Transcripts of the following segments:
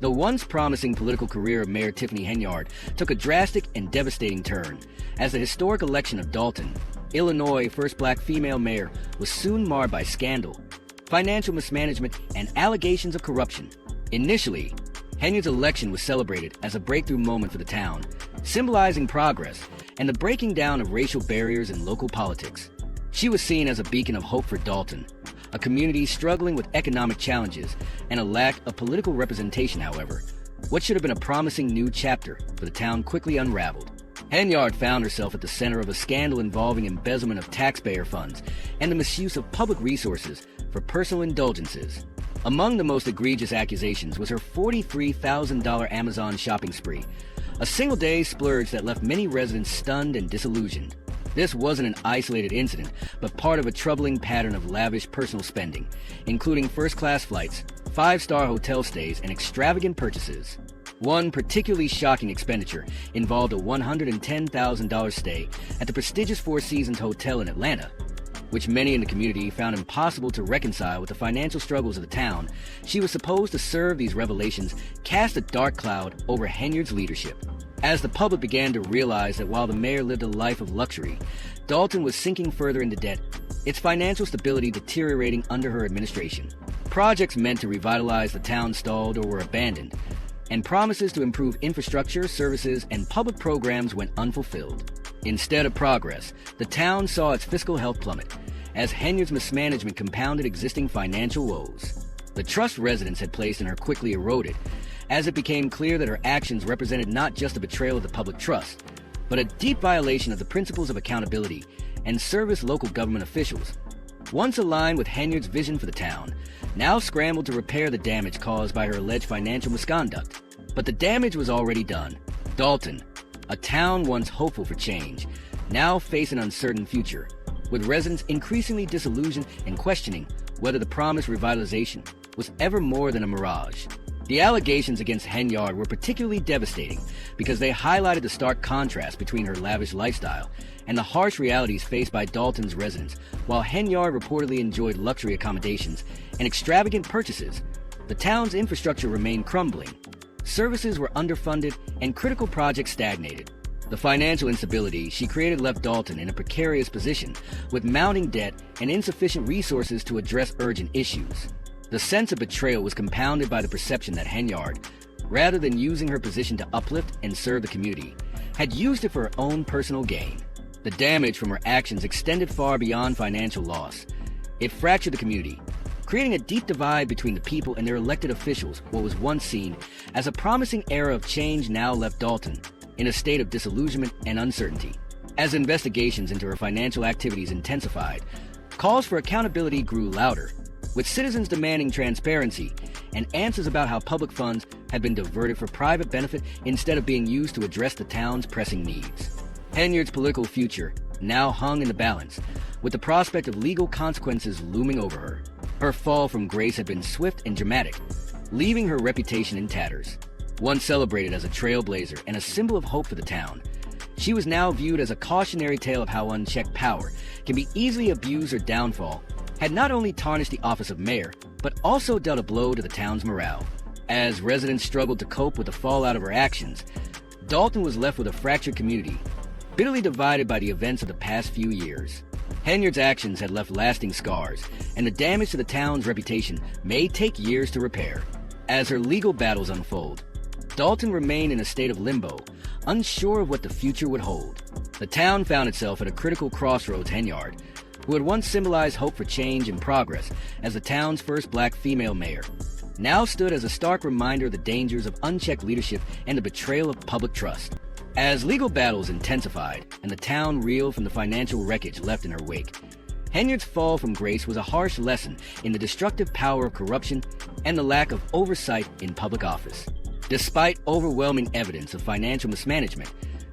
The once promising political career of Mayor Tiffany Henyard took a drastic and devastating turn as the historic election of Dalton, Illinois' first black female mayor, was soon marred by scandal, financial mismanagement, and allegations of corruption. Initially, Henyard's election was celebrated as a breakthrough moment for the town, symbolizing progress and the breaking down of racial barriers in local politics. She was seen as a beacon of hope for Dalton, a community struggling with economic challenges and a lack of political representation. However, what should have been a promising new chapter for the town quickly unraveled. Henyard found herself at the center of a scandal involving embezzlement of taxpayer funds and the misuse of public resources for personal indulgences. Among the most egregious accusations was her $43,000 Amazon shopping spree, a single-day splurge that left many residents stunned and disillusioned. This wasn't an isolated incident, but part of a troubling pattern of lavish personal spending, including first-class flights, five-star hotel stays, and extravagant purchases. One particularly shocking expenditure involved a $110,000 stay at the prestigious Four Seasons Hotel in Atlanta, which many in the community found impossible to reconcile with the financial struggles of the town. She was supposed to serve. These revelations cast a dark cloud over Henyard's leadership. As the public began to realize that while the mayor lived a life of luxury, Dalton was sinking further into debt, its financial stability deteriorating under her administration. Projects meant to revitalize the town stalled or were abandoned, and promises to improve infrastructure, services, and public programs went unfulfilled. Instead of progress, the town saw its fiscal health plummet, as Henyard's mismanagement compounded existing financial woes. The trust residents had placed in her quickly eroded, as it became clear that her actions represented not just a betrayal of the public trust, but a deep violation of the principles of accountability and service. Local government officials, once aligned with Henyard's vision for the town, now scrambled to repair the damage caused by her alleged financial misconduct. But the damage was already done. Dalton, a town once hopeful for change, now faced an uncertain future, with residents increasingly disillusioned and questioning whether the promised revitalization was ever more than a mirage. The allegations against Henyard were particularly devastating because they highlighted the stark contrast between her lavish lifestyle and the harsh realities faced by Dalton's residents. While Henyard reportedly enjoyed luxury accommodations and extravagant purchases, the town's infrastructure remained crumbling. Services were underfunded and critical projects stagnated. The financial instability she created left Dalton in a precarious position, with mounting debt and insufficient resources to address urgent issues. The sense of betrayal was compounded by the perception that Henyard, rather than using her position to uplift and serve the community, had used it for her own personal gain. The damage from her actions extended far beyond financial loss. It fractured the community, creating a deep divide between the people and their elected officials. What was once seen as a promising era of change now left Dalton in a state of disillusionment and uncertainty. As investigations into her financial activities intensified, calls for accountability grew louder, with citizens demanding transparency and answers about how public funds had been diverted for private benefit instead of being used to address the town's pressing needs. Henyard's political future now hung in the balance, with the prospect of legal consequences looming over her. Her fall from grace had been swift and dramatic, leaving her reputation in tatters. Once celebrated as a trailblazer and a symbol of hope for the town, she was now viewed as a cautionary tale of how unchecked power can be easily abused. Her downfall had not only tarnished the office of mayor, but also dealt a blow to the town's morale. As residents struggled to cope with the fallout of her actions, Dalton was left with a fractured community, bitterly divided by the events of the past few years. Henyard's actions had left lasting scars, and the damage to the town's reputation may take years to repair. As her legal battles unfold, Dalton remained in a state of limbo, unsure of what the future would hold. The town found itself at a critical crossroads. Henyard, who had once symbolized hope for change and progress as the town's first black female mayor, now stood as a stark reminder of the dangers of unchecked leadership and the betrayal of public trust. As legal battles intensified and the town reeled from the financial wreckage left in her wake, Henyard's fall from grace was a harsh lesson in the destructive power of corruption and the lack of oversight in public office. Despite overwhelming evidence of financial mismanagement,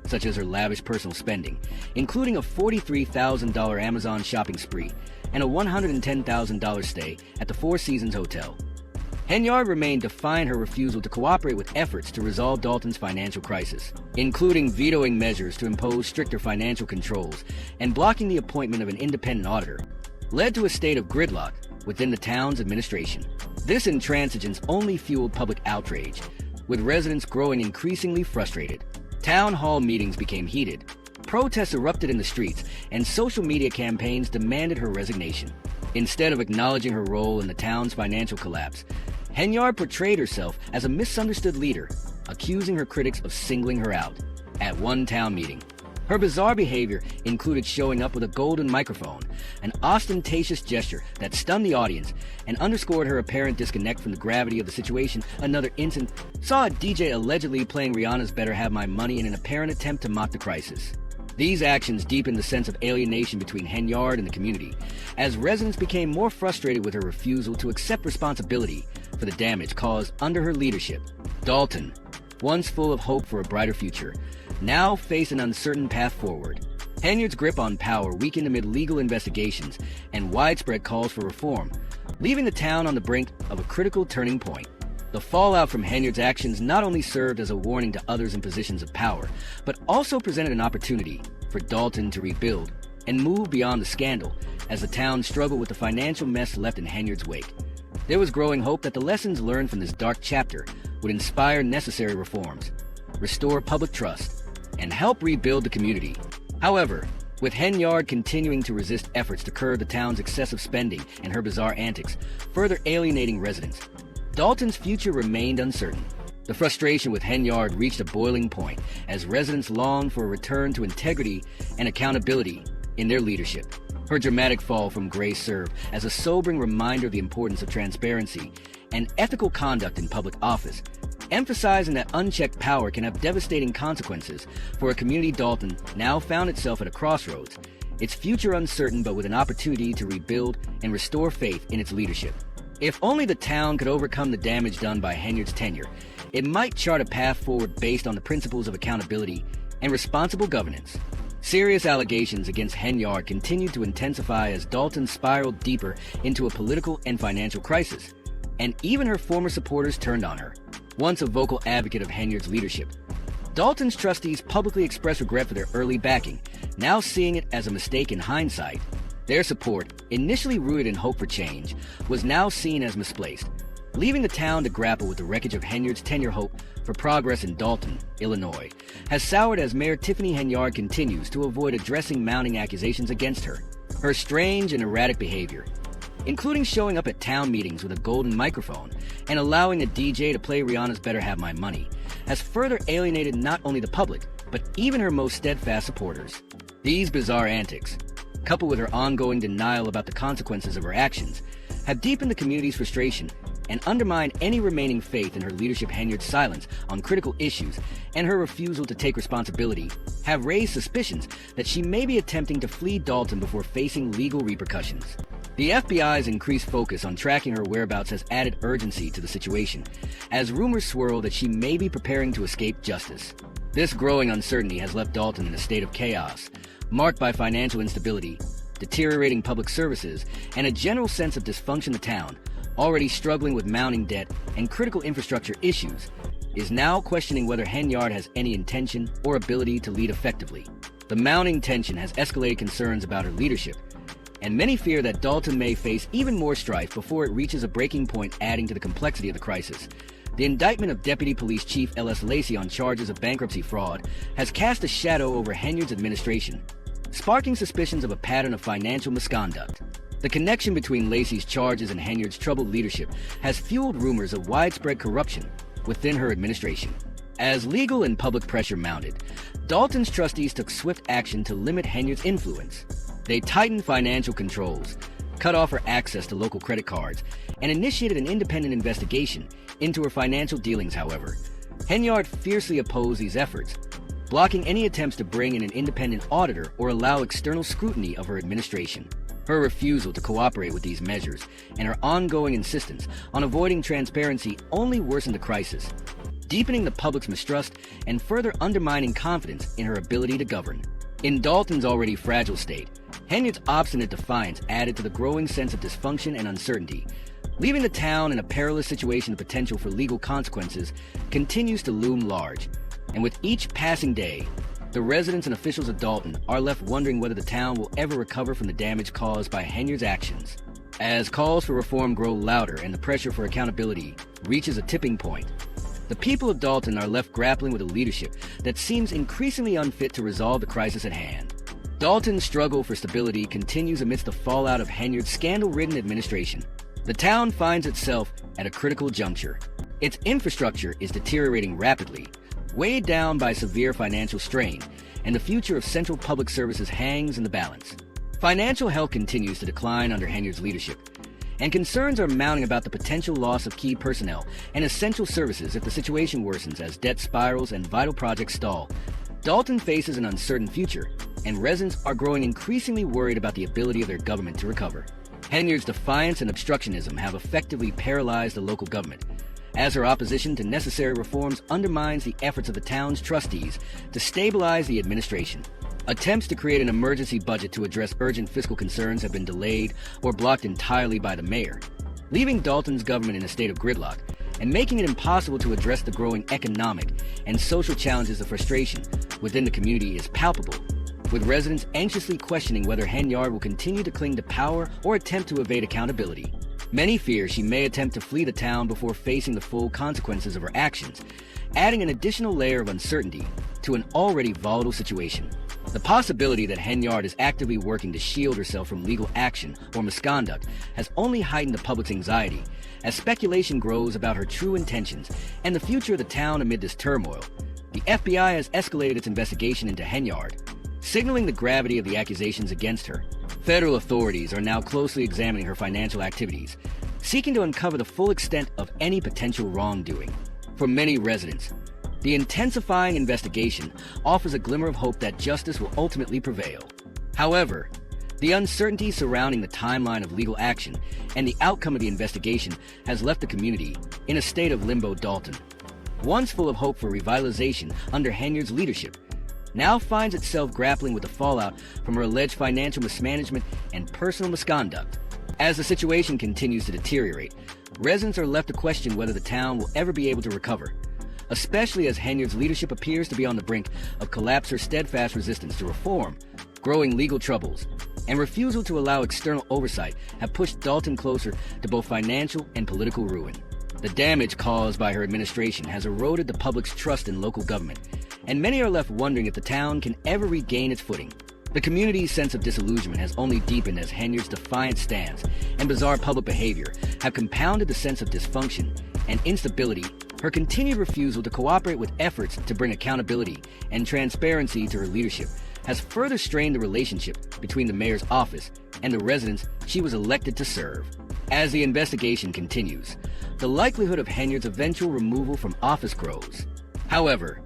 such as her lavish personal spending, including a $43,000 Amazon shopping spree and a $110,000 stay at the Four Seasons Hotel, Henyard remained defiant in her refusal to cooperate with efforts to resolve Dalton's financial crisis, including vetoing measures to impose stricter financial controls and blocking the appointment of an independent auditor, led to a state of gridlock within the town's administration. This intransigence only fueled public outrage, with residents growing increasingly frustrated. Town hall meetings became heated, protests erupted in the streets, and social media campaigns demanded her resignation. Instead of acknowledging her role in the town's financial collapse, Henyard portrayed herself as a misunderstood leader, accusing her critics of singling her out. At one town meeting, her bizarre behavior included showing up with a golden microphone, an ostentatious gesture that stunned the audience and underscored her apparent disconnect from the gravity of the situation. Another incident saw a DJ allegedly playing Rihanna's Better Have My Money in an apparent attempt to mock the crisis. These actions deepened the sense of alienation between Henyard and the community, as residents became more frustrated with her refusal to accept responsibility for the damage caused under her leadership. Dalton, once full of hope for a brighter future, now faced an uncertain path forward. Henyard's grip on power weakened amid legal investigations and widespread calls for reform, leaving the town on the brink of a critical turning point. The fallout from Henyard's actions not only served as a warning to others in positions of power, but also presented an opportunity for Dalton to rebuild and move beyond the scandal as the town struggled with the financial mess left in Henyard's wake. There was growing hope that the lessons learned from this dark chapter would inspire necessary reforms, restore public trust, and help rebuild the community. However, with Henyard continuing to resist efforts to curb the town's excessive spending and her bizarre antics, further alienating residents, Dalton's future remained uncertain. The frustration with Henyard reached a boiling point as residents longed for a return to integrity and accountability in their leadership. Her dramatic fall from grace served as a sobering reminder of the importance of transparency and ethical conduct in public office, emphasizing that unchecked power can have devastating consequences for a community. Dalton now found itself at a crossroads, its future uncertain but with an opportunity to rebuild and restore faith in its leadership. If only the town could overcome the damage done by Henyard's tenure, it might chart a path forward based on the principles of accountability and responsible governance. Serious allegations against Henyard continued to intensify as Dalton spiraled deeper into a political and financial crisis, and even her former supporters turned on her. Once a vocal advocate of Henyard's leadership, Dalton's trustees publicly expressed regret for their early backing, now seeing it as a mistake in hindsight. Their support, initially rooted in hope for change, was now seen as misplaced, leaving the town to grapple with the wreckage of Henyard's tenure. Hope for progress in Dalton, Illinois, has soured as Mayor Tiffany Henyard continues to avoid addressing mounting accusations against her. Her strange and erratic behavior, including showing up at town meetings with a golden microphone and allowing a DJ to play Rihanna's Better Have My Money, has further alienated not only the public, but even her most steadfast supporters. These bizarre antics, coupled with her ongoing denial about the consequences of her actions, have deepened the community's frustration and undermined any remaining faith in her leadership. Henyard's silence on critical issues and her refusal to take responsibility have raised suspicions that she may be attempting to flee Dalton before facing legal repercussions. The FBI's increased focus on tracking her whereabouts has added urgency to the situation, as rumors swirl that she may be preparing to escape justice. This growing uncertainty has left Dalton in a state of chaos, marked by financial instability, deteriorating public services, and a general sense of dysfunction. The town, already struggling with mounting debt and critical infrastructure issues, is now questioning whether Henyard has any intention or ability to lead effectively. The mounting tension has escalated concerns about her leadership, and many fear that Dalton may face even more strife before it reaches a breaking point, adding to the complexity of the crisis. The indictment of Deputy Police Chief L.S. Lacey on charges of bankruptcy fraud has cast a shadow over Henyard's administration, sparking suspicions of a pattern of financial misconduct. The connection between Lacey's charges and Henyard's troubled leadership has fueled rumors of widespread corruption within her administration. As legal and public pressure mounted, Dalton's trustees took swift action to limit Henyard's influence. They tightened financial controls, cut off her access to local credit cards, and initiated an independent investigation into her financial dealings. However, Henyard fiercely opposed these efforts, blocking any attempts to bring in an independent auditor or allow external scrutiny of her administration. Her refusal to cooperate with these measures and her ongoing insistence on avoiding transparency only worsened the crisis, deepening the public's mistrust and further undermining confidence in her ability to govern. In Dalton's already fragile state, Henyard's obstinate defiance added to the growing sense of dysfunction and uncertainty, leaving the town in a perilous situation. The potential for legal consequences continues to loom large, and with each passing day, the residents and officials of Dalton are left wondering whether the town will ever recover from the damage caused by Henyard's actions. As calls for reform grow louder and the pressure for accountability reaches a tipping point, the people of Dalton are left grappling with a leadership that seems increasingly unfit to resolve the crisis at hand. Dalton's struggle for stability continues amidst the fallout of Henyard's scandal-ridden administration. The town finds itself at a critical juncture. Its infrastructure is deteriorating rapidly, weighed down by severe financial strain, and the future of central public services hangs in the balance. Financial health continues to decline under Henyard's leadership, and concerns are mounting about the potential loss of key personnel and essential services if the situation worsens as debt spirals and vital projects stall. Dalton faces an uncertain future, and residents are growing increasingly worried about the ability of their government to recover. Henyard's defiance and obstructionism have effectively paralyzed the local government, as her opposition to necessary reforms undermines the efforts of the town's trustees to stabilize the administration. Attempts to create an emergency budget to address urgent fiscal concerns have been delayed or blocked entirely by the mayor, leaving Dalton's government in a state of gridlock and making it impossible to address the growing economic and social challenges. The frustration within the community is palpable, with residents anxiously questioning whether Henyard will continue to cling to power or attempt to evade accountability. Many fear she may attempt to flee the town before facing the full consequences of her actions, adding an additional layer of uncertainty to an already volatile situation. The possibility that Henyard is actively working to shield herself from legal action or misconduct has only heightened the public's anxiety as speculation grows about her true intentions and the future of the town amid this turmoil. The FBI has escalated its investigation into Henyard, signaling the gravity of the accusations against her. Federal authorities are now closely examining her financial activities, seeking to uncover the full extent of any potential wrongdoing. For many residents, the intensifying investigation offers a glimmer of hope that justice will ultimately prevail. However, the uncertainty surrounding the timeline of legal action and the outcome of the investigation has left the community in a state of limbo. Dalton, once full of hope for revitalization under Henyard's leadership, now finds itself grappling with the fallout from her alleged financial mismanagement and personal misconduct. As the situation continues to deteriorate, residents are left to question whether the town will ever be able to recover, especially as Henyard's leadership appears to be on the brink of collapse. Her steadfast resistance to reform, growing legal troubles, and refusal to allow external oversight have pushed Dalton closer to both financial and political ruin. The damage caused by her administration has eroded the public's trust in local government, and many are left wondering if the town can ever regain its footing. The community's sense of disillusionment has only deepened as Henyard's defiant stance and bizarre public behavior have compounded the sense of dysfunction and instability. Her continued refusal to cooperate with efforts to bring accountability and transparency to her leadership has further strained the relationship between the mayor's office and the residents she was elected to serve. As the investigation continues, the likelihood of Henyard's eventual removal from office grows. However,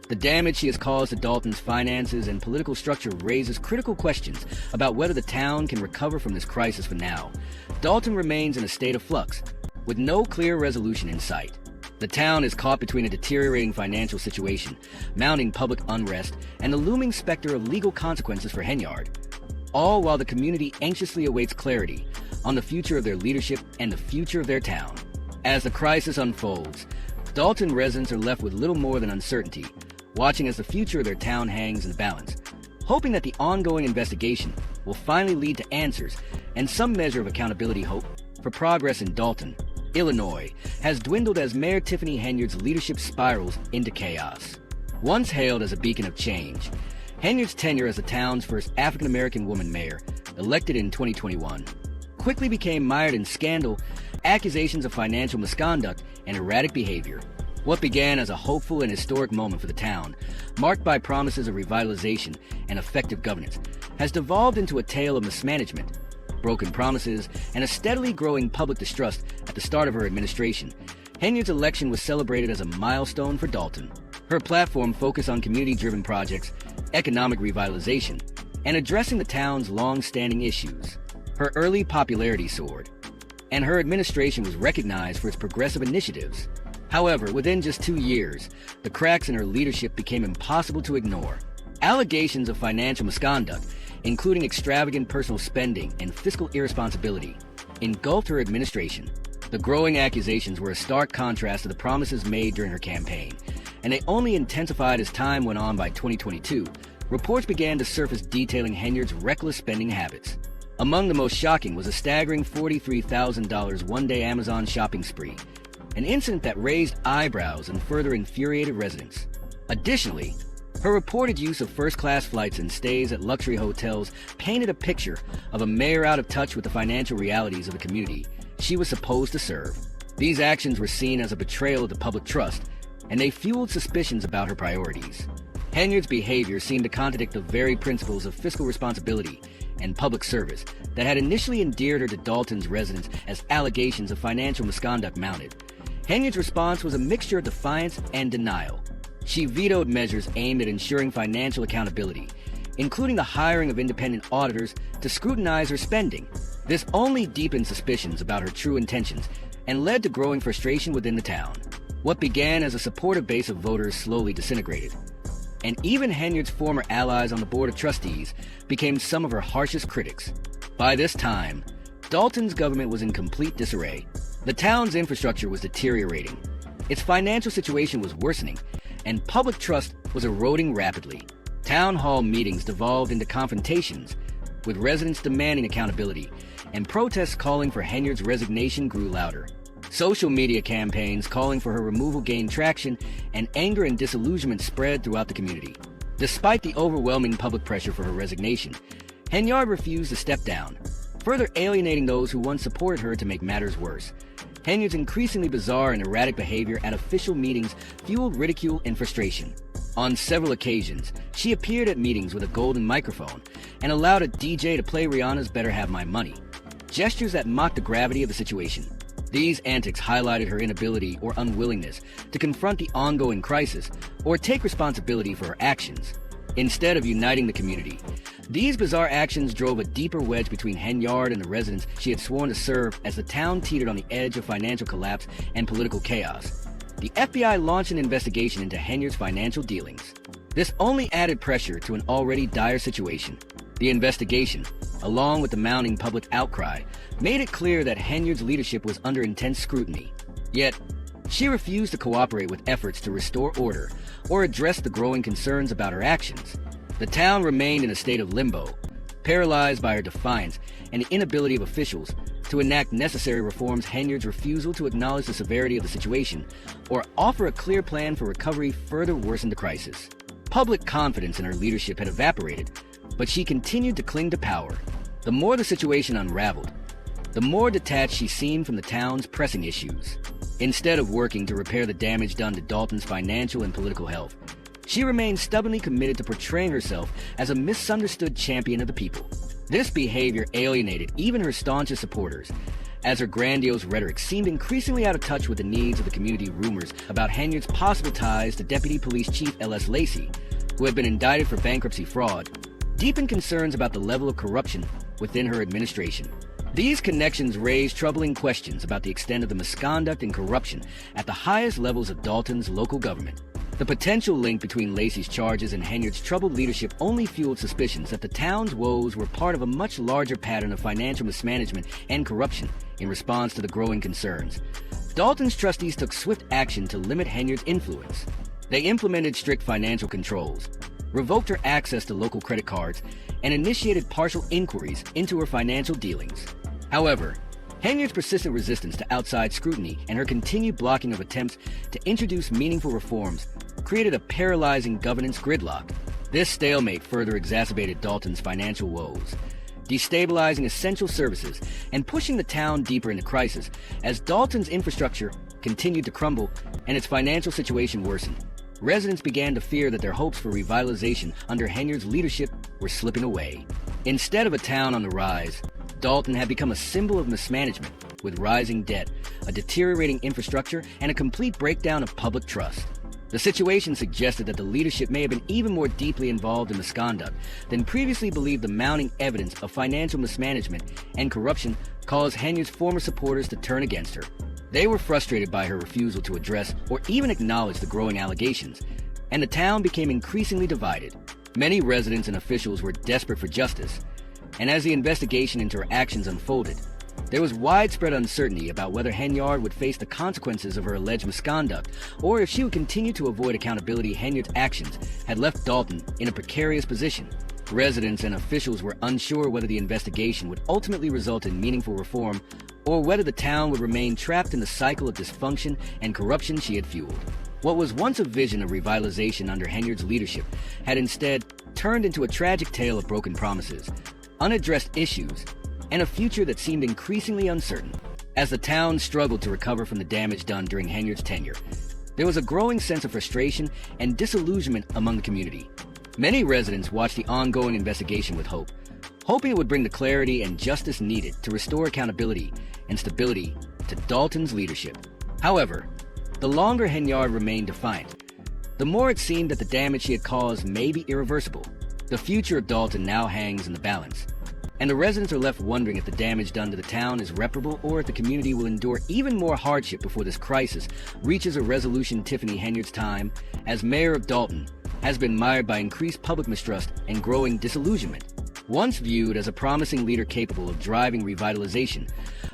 the damage she has caused to Dalton's finances and political structure raises critical questions about whether the town can recover from this crisis. For now, Dalton remains in a state of flux, with no clear resolution in sight. The town is caught between a deteriorating financial situation, mounting public unrest, and the looming specter of legal consequences for Henyard, all while the community anxiously awaits clarity on the future of their leadership and the future of their town. As the crisis unfolds, Dalton residents are left with little more than uncertainty, watching as the future of their town hangs in the balance, hoping that the ongoing investigation will finally lead to answers and some measure of accountability. Hope for progress in Dalton, Illinois, has dwindled as Mayor Tiffany Henyard's leadership spirals into chaos. Once hailed as a beacon of change, Henyard's tenure as the town's first African-American woman mayor, elected in 2021, quickly became mired in scandal, accusations of financial misconduct, and erratic behavior. What began as a hopeful and historic moment for the town, marked by promises of revitalization and effective governance, has devolved into a tale of mismanagement, broken promises, and a steadily growing public distrust. At the start of her administration, Henyard's election was celebrated as a milestone for Dalton. Her platform focused on community-driven projects, economic revitalization, and addressing the town's long-standing issues. Her early popularity soared, and her administration was recognized for its progressive initiatives. However, within just 2 years, the cracks in her leadership became impossible to ignore. Allegations of financial misconduct, including extravagant personal spending and fiscal irresponsibility, engulfed her administration. The growing accusations were a stark contrast to the promises made during her campaign, and they only intensified as time went on. By 2022, reports began to surface detailing Henyard's reckless spending habits. Among the most shocking was a staggering $43,000 one-day Amazon shopping spree, an incident that raised eyebrows and further infuriated residents. Additionally, her reported use of first-class flights and stays at luxury hotels painted a picture of a mayor out of touch with the financial realities of the community she was supposed to serve. These actions were seen as a betrayal of the public trust, and they fueled suspicions about her priorities. Henyard's behavior seemed to contradict the very principles of fiscal responsibility and public service that had initially endeared her to Dalton's residents as allegations of financial misconduct mounted. Henyard's response was a mixture of defiance and denial. She vetoed measures aimed at ensuring financial accountability, including the hiring of independent auditors to scrutinize her spending. This only deepened suspicions about her true intentions and led to growing frustration within the town. What began as a supportive base of voters slowly disintegrated, and even Henyard's former allies on the Board of Trustees became some of her harshest critics. By this time, Dalton's government was in complete disarray. The town's infrastructure was deteriorating, its financial situation was worsening, and public trust was eroding rapidly. Town hall meetings devolved into confrontations, with residents demanding accountability, and protests calling for Henyard's resignation grew louder. Social media campaigns calling for her removal gained traction, and anger and disillusionment spread throughout the community. Despite the overwhelming public pressure for her resignation, Henyard refused to step down, further alienating those who once supported her. To make matters worse, Henyard's increasingly bizarre and erratic behavior at official meetings fueled ridicule and frustration. On several occasions, she appeared at meetings with a golden microphone and allowed a DJ to play Rihanna's Better Have My Money, gestures that mocked the gravity of the situation. These antics highlighted her inability or unwillingness to confront the ongoing crisis or take responsibility for her actions. Instead of uniting the community, these bizarre actions drove a deeper wedge between Henyard and the residents she had sworn to serve as the town teetered on the edge of financial collapse and political chaos. The FBI launched an investigation into Henyard's financial dealings. This only added pressure to an already dire situation. The investigation, along with the mounting public outcry, made it clear that Henyard's leadership was under intense scrutiny. Yet, she refused to cooperate with efforts to restore order or address the growing concerns about her actions. The town remained in a state of limbo, paralyzed by her defiance and the inability of officials to enact necessary reforms. Henyard's refusal to acknowledge the severity of the situation or offer a clear plan for recovery further worsened the crisis. Public confidence in her leadership had evaporated, but she continued to cling to power. The more the situation unraveled, the more detached she seemed from the town's pressing issues. Instead of working to repair the damage done to Dalton's financial and political health, she remained stubbornly committed to portraying herself as a misunderstood champion of the people. This behavior alienated even her staunchest supporters, as her grandiose rhetoric seemed increasingly out of touch with the needs of the community. Rumors about Henyard's possible ties to Deputy Police Chief L.S. Lacey, who had been indicted for bankruptcy fraud, deepened concerns about the level of corruption within her administration. These connections raised troubling questions about the extent of the misconduct and corruption at the highest levels of Dalton's local government. The potential link between Lacey's charges and Henyard's troubled leadership only fueled suspicions that the town's woes were part of a much larger pattern of financial mismanagement and corruption. In response to the growing concerns, Dalton's trustees took swift action to limit Henyard's influence. They implemented strict financial controls, revoked her access to local credit cards, and initiated partial inquiries into her financial dealings. However, Henyard's persistent resistance to outside scrutiny and her continued blocking of attempts to introduce meaningful reforms created a paralyzing governance gridlock. This stalemate further exacerbated Dalton's financial woes, destabilizing essential services and pushing the town deeper into crisis as Dalton's infrastructure continued to crumble and its financial situation worsened. Residents began to fear that their hopes for revitalization under Henyard's leadership were slipping away. Instead of a town on the rise, Dalton had become a symbol of mismanagement, with rising debt, a deteriorating infrastructure, and a complete breakdown of public trust. The situation suggested that the leadership may have been even more deeply involved in misconduct than previously believed. The mounting evidence of financial mismanagement and corruption caused Henyard's former supporters to turn against her. They were frustrated by her refusal to address or even acknowledge the growing allegations, and the town became increasingly divided. Many residents and officials were desperate for justice, and as the investigation into her actions unfolded, there was widespread uncertainty about whether Henyard would face the consequences of her alleged misconduct, or if she would continue to avoid accountability. Henyard's actions had left Dalton in a precarious position. Residents and officials were unsure whether the investigation would ultimately result in meaningful reform or whether the town would remain trapped in the cycle of dysfunction and corruption she had fueled. What was once a vision of revitalization under Henyard's leadership had instead turned into a tragic tale of broken promises, unaddressed issues, and a future that seemed increasingly uncertain. As the town struggled to recover from the damage done during Henyard's tenure, there was a growing sense of frustration and disillusionment among the community. Many residents watched the ongoing investigation with hope, hoping it would bring the clarity and justice needed to restore accountability and stability to Dalton's leadership. However, the longer Henyard remained defiant, the more it seemed that the damage she had caused may be irreversible. The future of Dalton now hangs in the balance, and the residents are left wondering if the damage done to the town is reparable or if the community will endure even more hardship before this crisis reaches a resolution. Tiffany Henyard's time as mayor of Dalton has been mired by increased public mistrust and growing disillusionment. Once viewed as a promising leader capable of driving revitalization,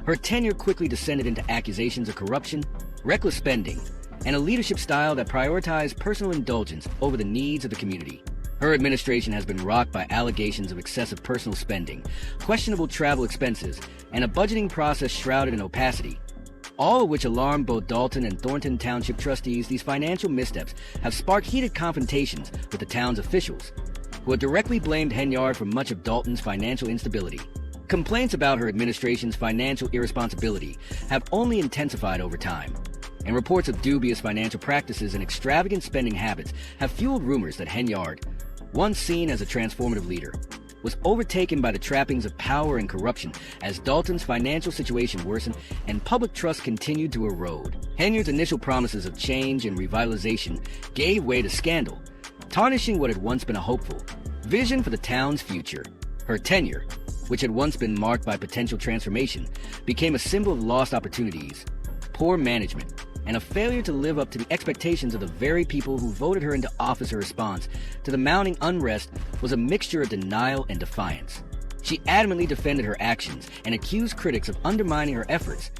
her tenure quickly descended into accusations of corruption, reckless spending, and a leadership style that prioritized personal indulgence over the needs of the community. Her administration has been rocked by allegations of excessive personal spending, questionable travel expenses, and a budgeting process shrouded in opacity, all of which alarmed both Dalton and Thornton Township trustees. These financial missteps have sparked heated confrontations with the town's officials, who have directly blamed Henyard for much of Dalton's financial instability. Complaints about her administration's financial irresponsibility have only intensified over time, and reports of dubious financial practices and extravagant spending habits have fueled rumors that Henyard, once seen as a transformative leader, was overtaken by the trappings of power and corruption as Dalton's financial situation worsened and public trust continued to erode. Henyard's initial promises of change and revitalization gave way to scandal, tarnishing what had once been a hopeful vision for the town's future. Her tenure, which had once been marked by potential transformation, became a symbol of lost opportunities, poor management, and a failure to live up to the expectations of the very people who voted her into office. Her response to the mounting unrest was a mixture of denial and defiance. She adamantly defended her actions and accused critics of undermining her efforts,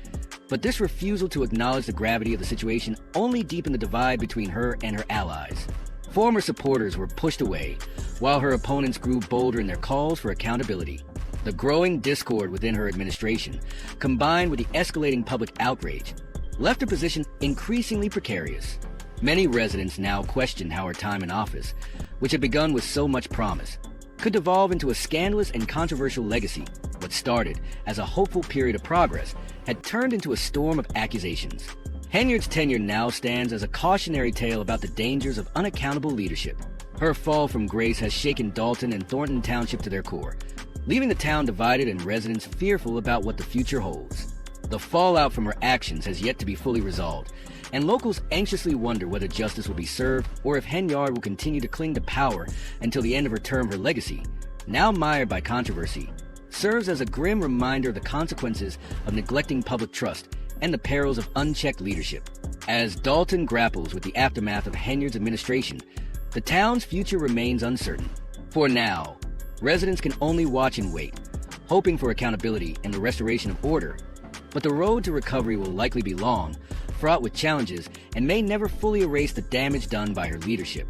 but this refusal to acknowledge the gravity of the situation only deepened the divide between her and her allies. Former supporters were pushed away, while her opponents grew bolder in their calls for accountability. The growing discord within her administration, combined with the escalating public outrage, left her position increasingly precarious. Many residents now questioned how her time in office, which had begun with so much promise, could devolve into a scandalous and controversial legacy. What started as a hopeful period of progress had turned into a storm of accusations. Henyard's tenure now stands as a cautionary tale about the dangers of unaccountable leadership. Her fall from grace has shaken Dalton and Thornton Township to their core, leaving the town divided and residents fearful about what the future holds. The fallout from her actions has yet to be fully resolved, and locals anxiously wonder whether justice will be served or if Henyard will continue to cling to power until the end of her term. Her legacy, now mired by controversy, serves as a grim reminder of the consequences of neglecting public trust and the perils of unchecked leadership. As Dalton grapples with the aftermath of Henyard's administration, the town's future remains uncertain. For now, residents can only watch and wait, hoping for accountability and the restoration of order. But the road to recovery will likely be long, fraught with challenges, and may never fully erase the damage done by her leadership.